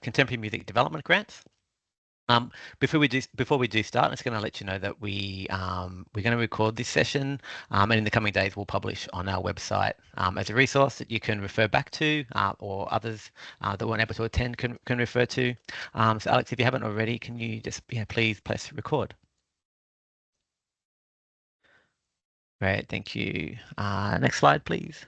contemporary music development grants. Before we do start, I'm just going to let you know that we're going to record this session, and in the coming days we'll publish on our website as a resource that you can refer back to, or others that weren't able to attend can refer to. So Alex, if you haven't already, can you just please press record? Great, thank you. Next slide, please.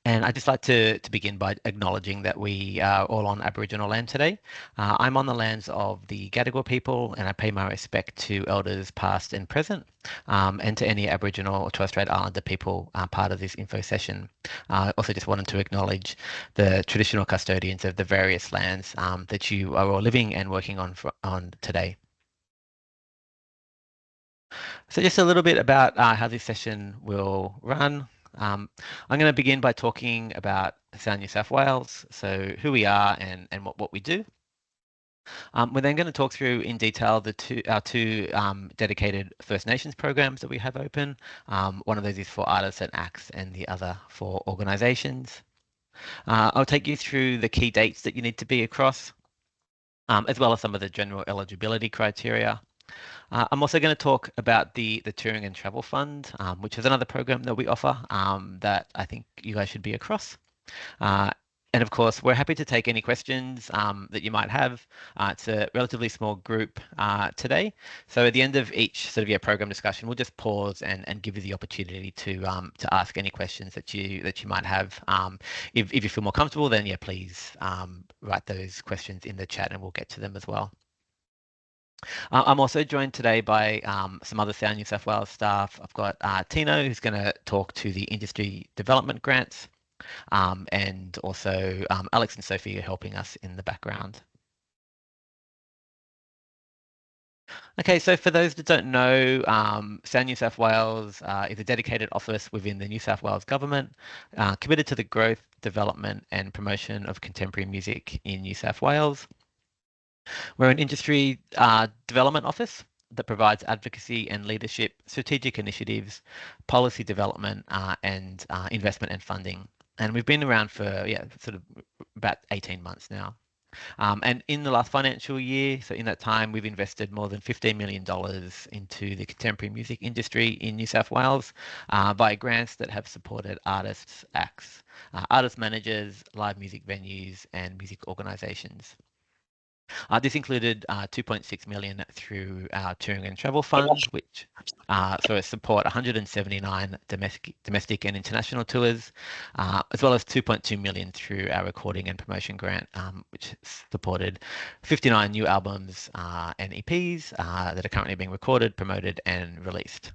And I'd just like to begin by acknowledging that we are all on Aboriginal land today. I'm on the lands of the Gadigal people, and I pay my respect to elders past and present, and to any Aboriginal or Torres Strait Islander people part of this info session. I also just wanted to acknowledge the traditional custodians of the various lands that you are all living and working on today. So just a little bit about how this session will run. I'm going to begin by talking about Sound New South Wales, so who we are and what we do. We're then going to talk through in detail our two dedicated First Nations programs that we have open. One of those is for artists and acts and the other for organisations. I'll take you through the key dates that you need to be across, as well as some of the general eligibility criteria. I'm also going to talk about the Touring and Travel Fund, which is another program that we offer that I think you guys should be across. And of course, we're happy to take any questions that you might have. It's a relatively small group today. So at the end of each sort of program discussion, we'll just pause and give you the opportunity to ask any questions that you might have. If you feel more comfortable, then please write those questions in the chat and we'll get to them as well. I'm also joined today by some other Sound New South Wales staff. I've got Tino, who's going to talk to the industry development grants, and also Alex and Sophie are helping us in the background. Okay, so for those that don't know, Sound New South Wales is a dedicated office within the New South Wales government, committed to the growth, development and promotion of contemporary music in New South Wales. We're an industry development office that provides advocacy and leadership, strategic initiatives, policy development, and investment and funding. And we've been around for sort of about 18 months now. And in the last financial year, so in that time, we've invested more than $15 million into the contemporary music industry in New South Wales via grants that have supported artists, acts, artist managers, live music venues, and music organisations. This included 2.6 million through our Touring and Travel Fund, which support 179 domestic and international tours, as well as 2.2 million through our Recording and Promotion Grant, which supported 59 new albums and EPs that are currently being recorded, promoted, and released.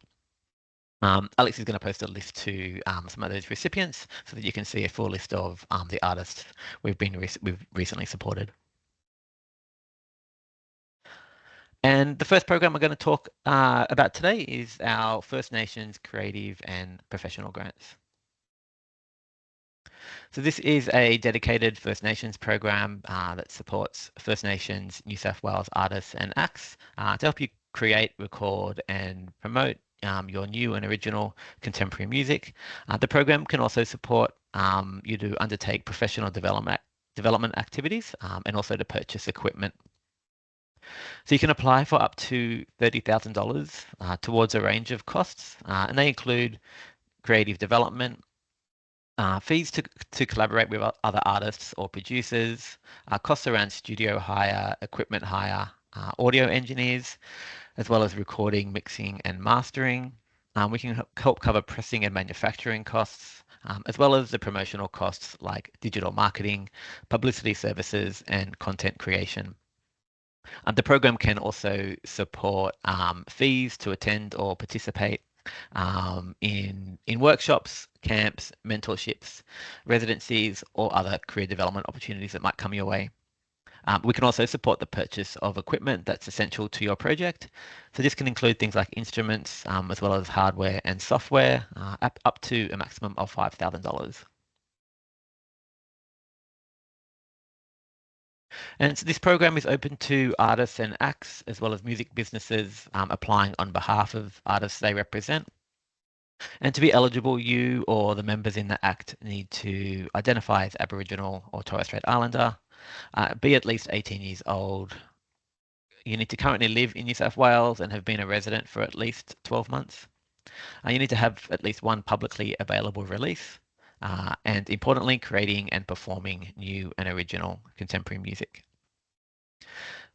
Alex is going to post a list to some of those recipients so that you can see a full list of the artists we've recently supported. And the first program we're going to talk about today is our First Nations Creative and Professional Grants. So this is a dedicated First Nations program that supports First Nations New South Wales artists and acts to help you create, record and promote your new and original contemporary music. The program can also support you to undertake professional development activities and also to purchase equipment. So you can apply for up to $30,000 towards a range of costs, and they include creative development, fees to collaborate with other artists or producers, costs around studio hire, equipment hire, audio engineers, as well as recording, mixing and mastering. We can help cover pressing and manufacturing costs, as well as the promotional costs like digital marketing, publicity services and content creation. The program can also support fees to attend or participate in workshops, camps, mentorships, residencies, or other career development opportunities that might come your way. We can also support the purchase of equipment that's essential to your project. So this can include things like instruments, as well as hardware and software, up to a maximum of $5,000. And so this program is open to artists and acts, as well as music businesses applying on behalf of artists they represent. And to be eligible, you or the members in the Act need to identify as Aboriginal or Torres Strait Islander, be at least 18 years old. You need to currently live in New South Wales and have been a resident for at least 12 months. You need to have at least one publicly available release, and importantly, creating and performing new and original contemporary music.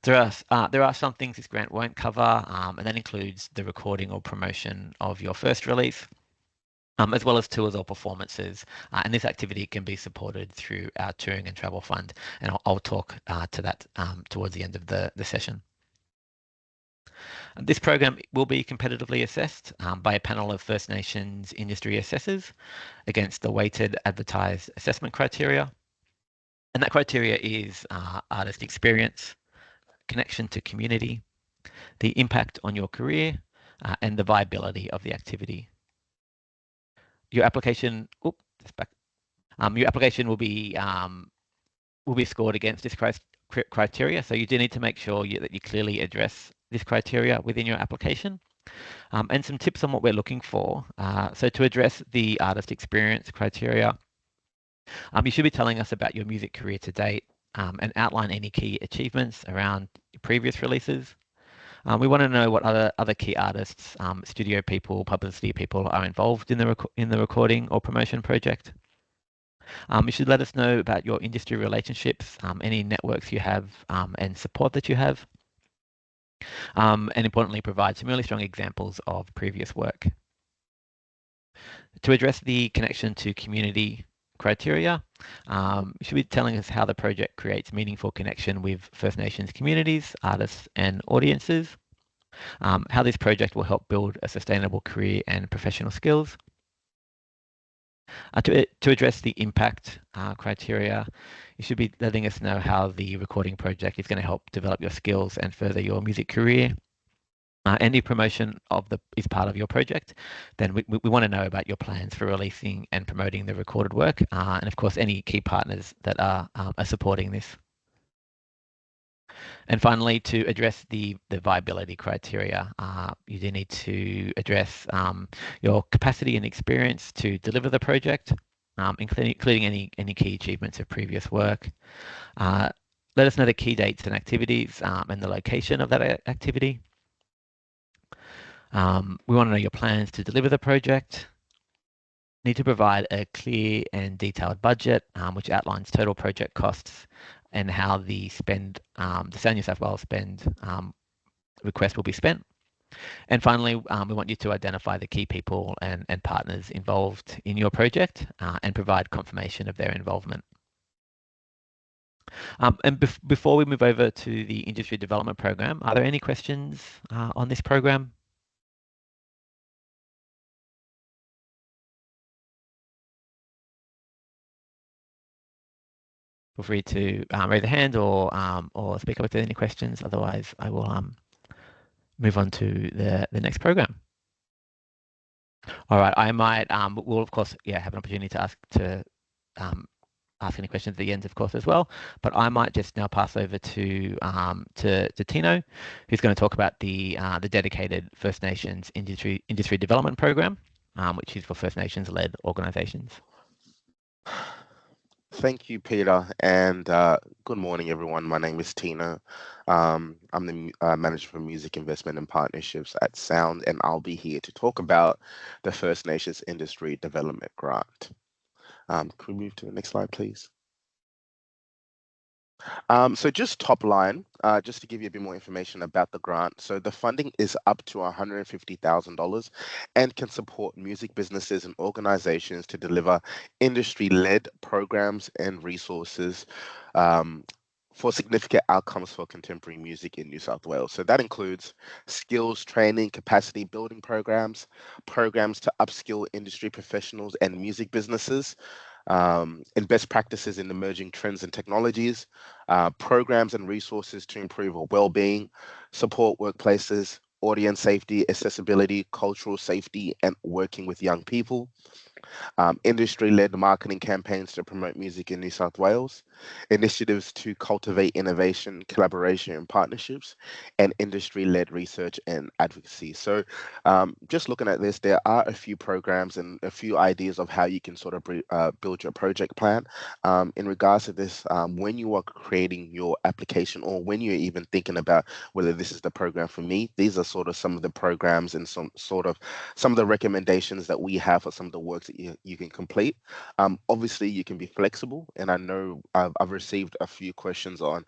There are some things this grant won't cover, and that includes the recording or promotion of your first release, as well as tours or performances. And this activity can be supported through our Touring and Travel Fund, and I'll talk to that towards the end of the session. This program will be competitively assessed by a panel of First Nations industry assessors against the weighted advertised assessment criteria. And that criteria is artist experience, connection to community, the impact on your career, and the viability of the activity. Your application, your application will be scored against this criteria. So you do need to make sure that you clearly address this criteria within your application. And some tips on what we're looking for. So to address the artist experience criteria, you should be telling us about your music career to date and outline any key achievements around previous releases. We want to know what other key artists, studio people, publicity people are involved in the recording or promotion project. You should let us know about your industry relationships, any networks you have, and support that you have. And importantly, provide some really strong examples of previous work. To address the connection to community criteria, you should be telling us how the project creates meaningful connection with First Nations communities, artists, and audiences, how this project will help build a sustainable career and professional skills. To address the impact criteria, you should be letting us know how the recording project is going to help develop your skills and further your music career. Any promotion is part of your project, then we want to know about your plans for releasing and promoting the recorded work, and of course any key partners that are supporting this. And finally, to address the viability criteria, you do need to address your capacity and experience to deliver the project, including any key achievements of previous work. Let us know the key dates and activities and the location of that activity. We want to know your plans to deliver the project. Need to provide a clear and detailed budget, which outlines total project costs and how the spend, the South New South Wales spend request will be spent. And finally, we want you to identify the key people and partners involved in your project and provide confirmation of their involvement. And before we move over to the industry development program, are there any questions on this program? Feel free to raise a hand or speak up if there's any questions. Otherwise, I will move on to the next program. All right, I might we'll of course have an opportunity to ask any questions at the end, of course, as well. But I might just now pass over to Tino, who's going to talk about the dedicated First Nations industry development program, which is for First Nations-led organisations. Thank you, Peter, and good morning, everyone. My name is Tino. I'm the Manager for Music Investment and Partnerships at Sound, and I'll be here to talk about the First Nations Industry Development Grant. Can we move to the next slide, please? So just top line, just to give you a bit more information about the grant. So the funding is up to $150,000 and can support music businesses and organizations to deliver industry-led programs and resources for significant outcomes for contemporary music in New South Wales. So that includes skills training, capacity building programs to upskill industry professionals and music businesses, and best practices in emerging trends and technologies, programs and resources to improve well-being, support workplaces, audience safety, accessibility, cultural safety, and working with young people. industry-led marketing campaigns to promote music in New South Wales, initiatives to cultivate innovation, collaboration, and partnerships, and industry-led research and advocacy. So, just looking at this, there are a few programs and a few ideas of how you can sort of build your project plan. In regards to this, when you are creating your application or when you're even thinking about whether this is the program for me, these are sort of some of the programs and some of the recommendations that we have for some of the works that you can complete. Obviously, you can be flexible, and I know I've received a few questions on,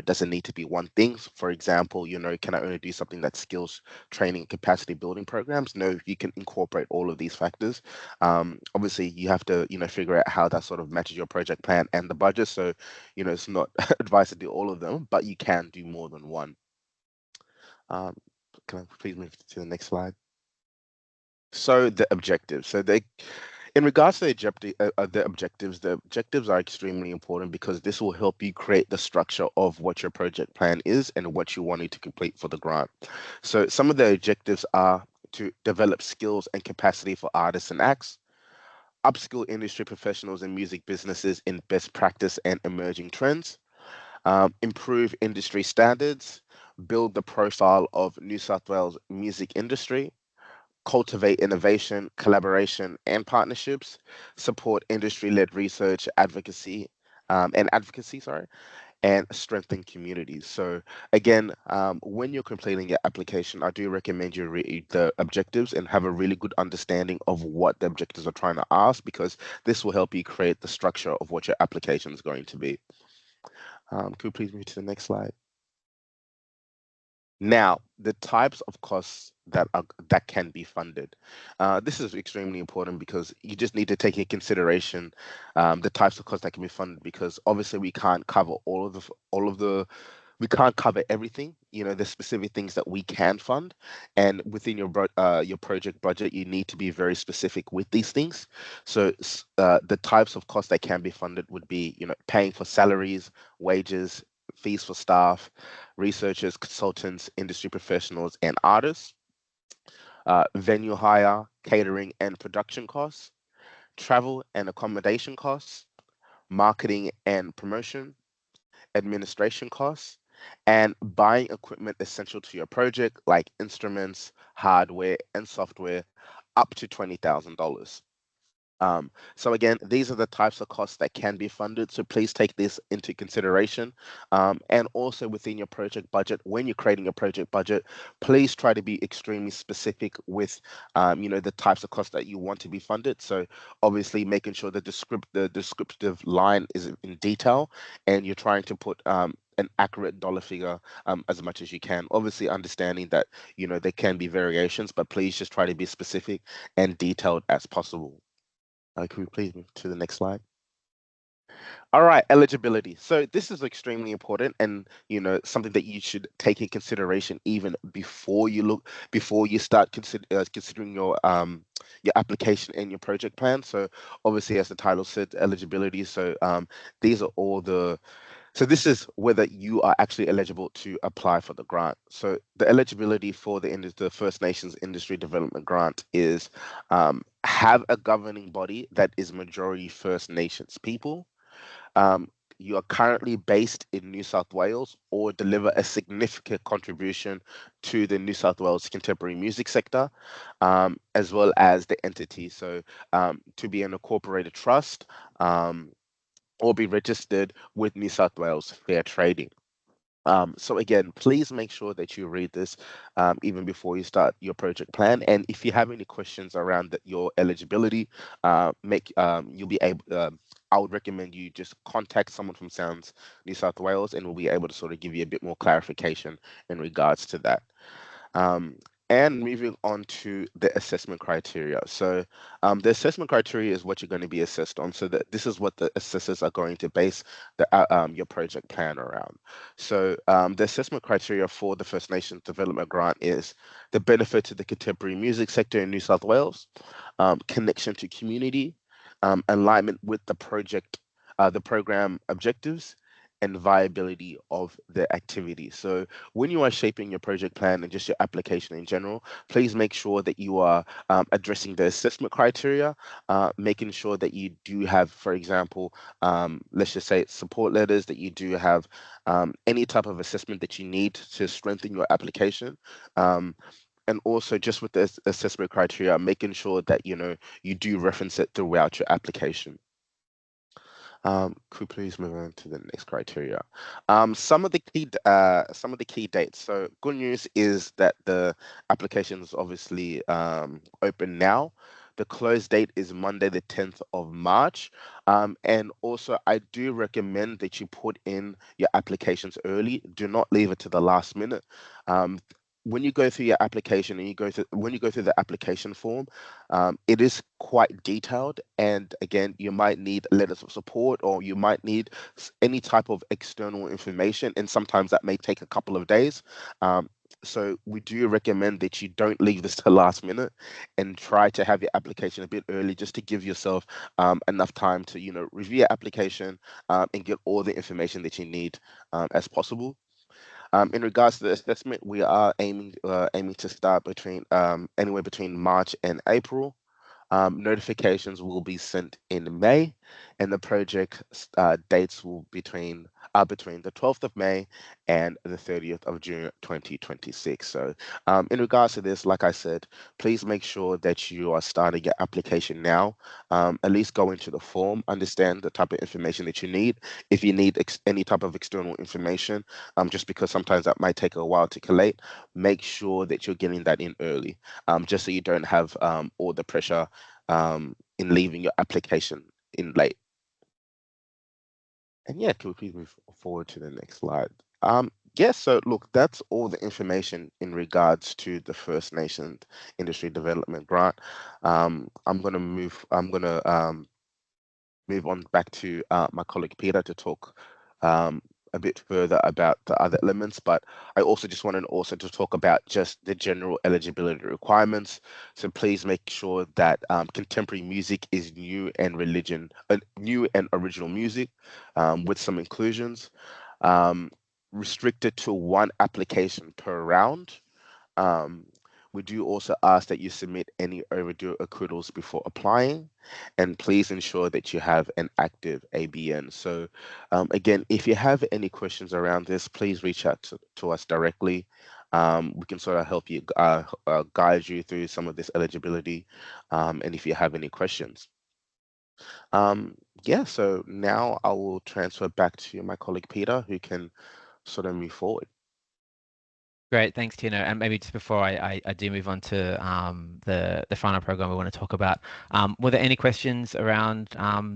does it need to be one thing? For example, can I only do something that's skills training, capacity building programs? No, you can incorporate all of these factors. Obviously, you have to, figure out how that sort of matches your project plan and the budget. So, it's not advice to do all of them, but you can do more than one. Um, can I please move to the next slide? So the objectives. In regards to the objectives are extremely important because this will help you create the structure of what your project plan is and what you wanted to complete for the grant. So some of the objectives are to develop skills and capacity for artists and acts, upskill industry professionals and music businesses in best practice and emerging trends, improve industry standards, build the profile of New South Wales music industry, cultivate innovation, collaboration, and partnerships, support industry-led research, advocacy, sorry, and strengthen communities. So again, when you're completing your application, I do recommend you read the objectives and have a really good understanding of what the objectives are trying to ask, because this will help you create the structure of what your application is going to be. Could you please move to the next slide? Now, the types of costs that can be funded. This is extremely important because you just need to take in consideration the types of costs that can be funded, because obviously we can't cover we can't cover everything. There's specific things that we can fund, and within your project budget, you need to be very specific with these things. So the types of costs that can be funded would be, paying for salaries, wages, fees for staff, researchers, consultants, industry professionals, and artists, venue hire, catering and production costs, travel and accommodation costs, marketing and promotion, administration costs, and buying equipment essential to your project, like instruments, hardware, and software, up to $20,000. So again, these are the types of costs that can be funded. So please take this into consideration. And also within your project budget, when you're creating a project budget, please try to be extremely specific with, the types of costs that you want to be funded. So obviously making sure that the descriptive line is in detail, and you're trying to put an accurate dollar figure as much as you can. Obviously understanding that, there can be variations, but please just try to be specific and detailed as possible. Can we please move to the next slide? All right, eligibility. So this is extremely important, and something that you should take in consideration even before you start considering your application and your project plan. So obviously, as the title said, eligibility. So these are all the so this is whether you are actually eligible to apply for the grant. So the eligibility for the First Nations Industry Development Grant is have a governing body that is majority First Nations people. Um, you are currently based in New South Wales or deliver a significant contribution to the New South Wales contemporary music sector, as well as the entity. So to be an incorporated trust, or be registered with New South Wales Fair Trading. So again, please make sure that you read this even before you start your project plan. And if you have any questions around your eligibility, you'll be able. I would recommend you just contact someone from Sounds New South Wales, and we'll be able to sort of give you a bit more clarification in regards to that. Um, and moving on to the assessment criteria. So the assessment criteria is what you're going to be assessed on. So that this is what the assessors are going to base your project plan around. So the assessment criteria for the First Nations Development Grant is the benefit to the contemporary music sector in New South Wales, connection to community, alignment with the program objectives, and viability of the activity. So when you are shaping your project plan and just your application in general, please make sure that you are addressing the assessment criteria, making sure that you do have, for example, let's just say support letters, that you do have any type of assessment that you need to strengthen your application. And also just with the assessment criteria, making sure that you do reference it throughout your application. Could we please move on to the next criteria? Some of the key dates. So good news is that the application is obviously open now. The close date is Monday, the 10th of March. And also, I do recommend that you put in your applications early. Do not leave it to the last minute. When you go through your application and when you go through the application form, it is quite detailed, and again, you might need letters of support, or you might need any type of external information, and sometimes that may take a couple of days. So we do recommend that you don't leave this to the last minute, and try to have your application a bit early, just to give yourself enough time to review your application and get all the information that you need as possible. In regards to the assessment, we are aiming to start between anywhere between March and April. Notifications will be sent in May, and the project dates will between the 12th of May and the 30th of June 2026. So in regards to this, like I said, please make sure that you are starting your application now. At least go into the form, understand the type of information that you need. If you need any type of external information, just because sometimes that might take a while to collate, make sure that you're getting that in early, just so you don't have all the pressure in leaving your application in late. And yeah, can we please move forward to the next slide? Yes, so look, that's all the information in regards to the First Nations Industry Development Grant. I'm gonna move on back to my colleague Peter to talk a bit further about the other elements, but I also just wanted to talk about just the general eligibility requirements. So please make sure that contemporary music is new and original music, with some inclusions, um, restricted to one application per round. Um, we do also ask that you submit any overdue accruals before applying, and please ensure that you have an active ABN. So again, if you have any questions around this, please reach out to us directly. We can sort of help you guide you through some of this eligibility, and if you have any questions. Yeah, so now I will transfer back to my colleague Peter, who can sort of move forward. Great, thanks, Tino. And maybe just before I do move on to the final program we want to talk about, were there any questions around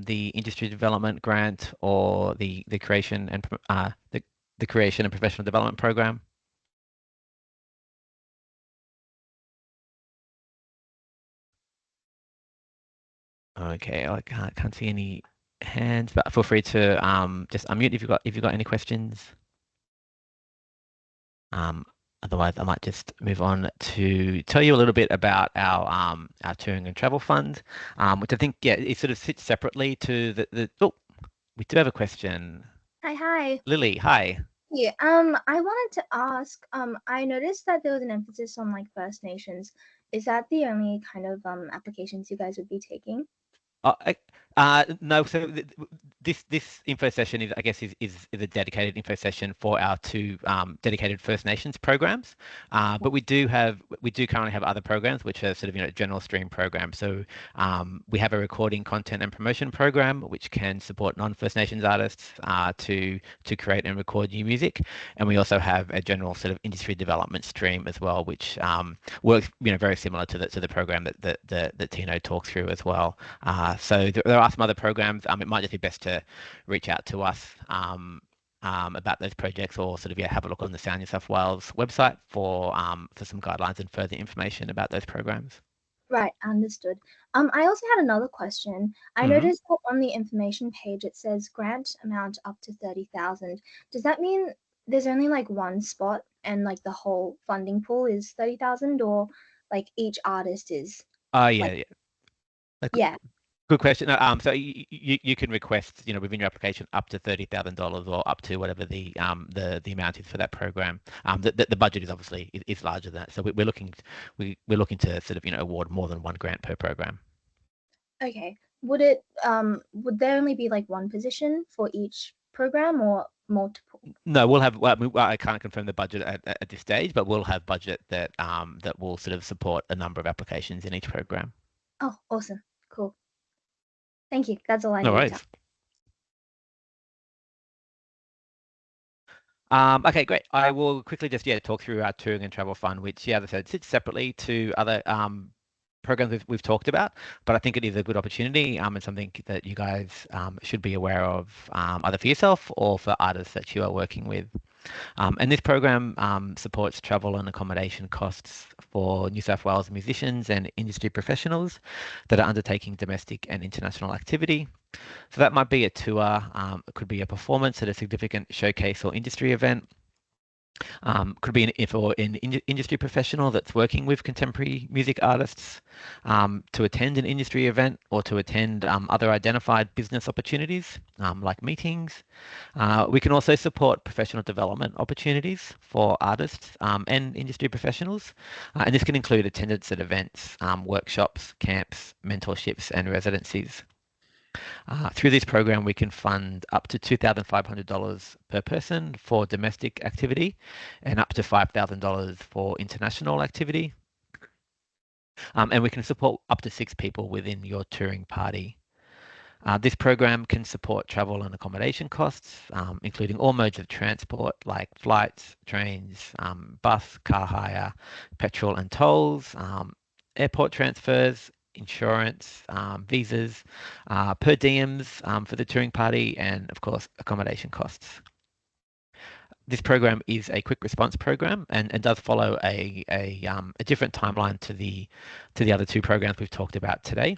the industry development grant or the creation and the creation and professional development program? Okay, I can't see any hands, but feel free to just unmute if you've got any questions. Otherwise, I might just move on to tell you a little bit about our touring and travel fund, which I think it sort of sits separately to the. Oh, we do have a question. Hi. Lily, hi. Yeah, I wanted to ask, I noticed that there was an emphasis on like First Nations. Is that the only kind of applications you guys would be taking? No, so this info session is, I guess, is a dedicated info session for our two dedicated First Nations programs. But we do currently have other programs which are sort of general stream programs. So we have a recording, content, and promotion program which can support non-First Nations artists to create and record new music, and we also have a general sort of industry development stream as well, which works very similar to the program that Tino talked through as well. So there are some other programs. It might just be best to reach out to us about those projects, or sort of have a look on the Sound New South Wales website for some guidelines and further information about those programs. Right, understood. I also had another question. I noticed that on the information page it says grant amount up to 30,000. Does that mean there's only like one spot and like the whole funding pool is 30,000, or like each artist is? Yeah. Yeah. Good question. So you can request, within your application up to $30,000 or up to whatever the amount is for that program. The budget is obviously is larger than that. So we're looking to sort of award more than one grant per program. Okay. Would there only be like one position for each program or multiple? No, we'll have. Well, I can't confirm the budget at this stage, but we'll have budget that will sort of support a number of applications in each program. Oh, awesome. Cool. Thank you. That's all I No need. worries. Okay, great. I will quickly just talk through our touring and travel fund, which as I said, sits separately to other programs we've talked about, but I think it is a good opportunity and something that you guys should be aware of, either for yourself or for artists that you are working with. And this program supports travel and accommodation costs for New South Wales musicians and industry professionals that are undertaking domestic and international activity. So that might be a tour, it could be a performance at a significant showcase or industry event. Could be an industry professional that's working with contemporary music artists to attend an industry event or to attend other identified business opportunities like meetings. We can also support professional development opportunities for artists and industry professionals. And this can include attendance at events, workshops, camps, mentorships, and residencies. Through this program, we can fund up to $2,500 per person for domestic activity and up to $5,000 for international activity. And we can support up to 6 people within your touring party. This program can support travel and accommodation costs, including all modes of transport like flights, trains, bus, car hire, petrol and tolls, airport transfers, insurance, visas, per diems for the touring party, and of course accommodation costs. This program is a quick response program and does follow a different timeline to the other 2 programs we've talked about today.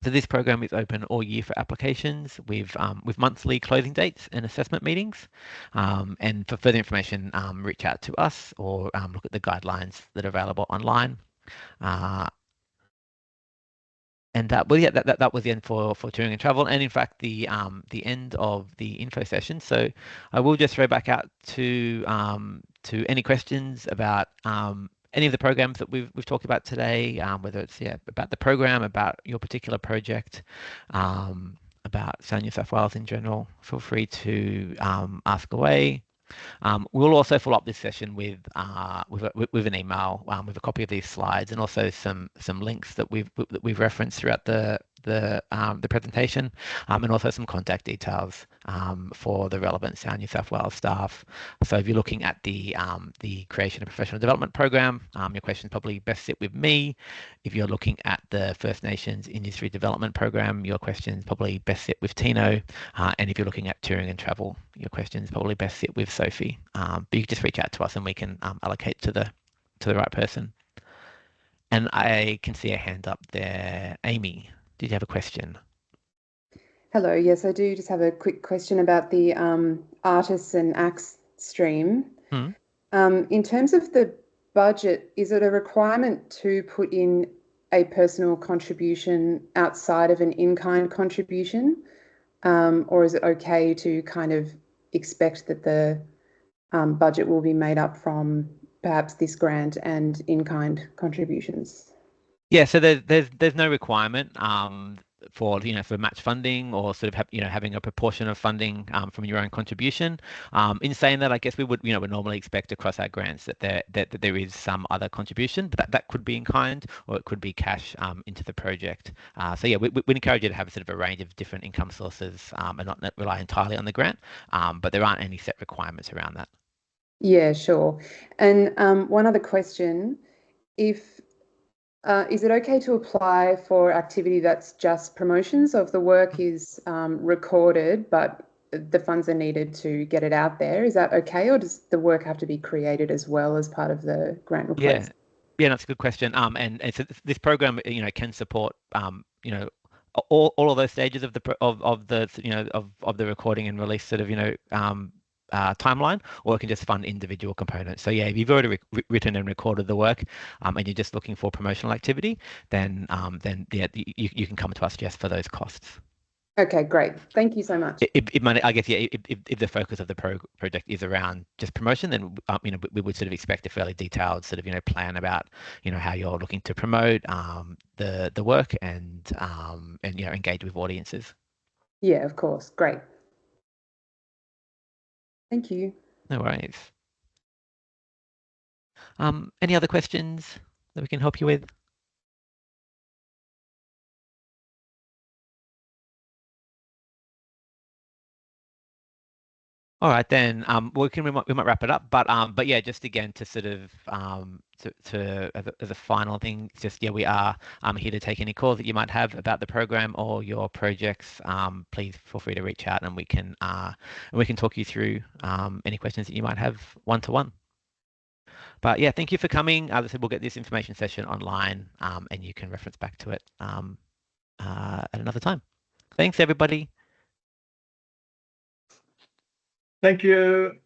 So this program is open all year for applications with monthly closing dates and assessment meetings. And for further information, reach out to us or look at the guidelines that are available online. And that was the end for touring and travel, and in fact the end of the info session. So I will just throw back out to any questions about any of the programs that we've talked about today, whether it's about the program, about your particular project, about South New South Wales in general. Feel free to ask away. We'll also follow up this session with an email with a copy of these slides and also some links that we've referenced throughout the presentation, and also some contact details for the relevant Sound New South Wales staff. So if you're looking at the creation of professional development program, your questions probably best sit with me. If you're looking at the First Nations industry development program, your questions probably best sit with Tino. And if you're looking at touring and travel, your questions probably best sit with Sophie. But you can just reach out to us and we can allocate to the right person. And I can see a hand up there. Amy, did you have a question? Hello, yes, I do just have a quick question about the artists and acts stream. In terms of the budget, is it a requirement to put in a personal contribution outside of an in-kind contribution? Or is it okay to kind of expect that the budget will be made up from perhaps this grant and in-kind contributions? Yeah, so there's no requirement for match funding or sort of having a proportion of funding from your own contribution. In saying that, I guess we would normally expect across our grants that there is some other contribution, but that could be in kind or it could be cash into the project. So yeah, we encourage you to have sort of a range of different income sources and not rely entirely on the grant, but there aren't any set requirements around that. Yeah, sure. And one other question, is it okay to apply for activity that's just promotions of the work is recorded, but the funds are needed to get it out there? Is that okay, or does the work have to be created as well as part of the grant request? Yeah, that's a good question. And so this program, can support, all of those stages of the recording and release, sort of, timeline, or it can just fund individual components. So yeah, if you've already written and recorded the work, and you're just looking for promotional activity, then yeah, you can come to us just for those costs. Okay, great. Thank you so much. I guess, yeah, if the focus of the project is around just promotion, then we would sort of expect a fairly detailed sort of plan about how you're looking to promote the work and engage with audiences. Yeah, of course. Great. Thank you. No worries. Any other questions that we can help you with? All right, then we might wrap it up, but yeah, just again to sort of as a final thing, just yeah, we are here to take any calls that you might have about the program or your projects. Please feel free to reach out, and we can talk you through any questions that you might have one-to-one. But yeah, thank you for coming. As I said, we'll get this information session online, and you can reference back to it at another time. Thanks, everybody. Thank you.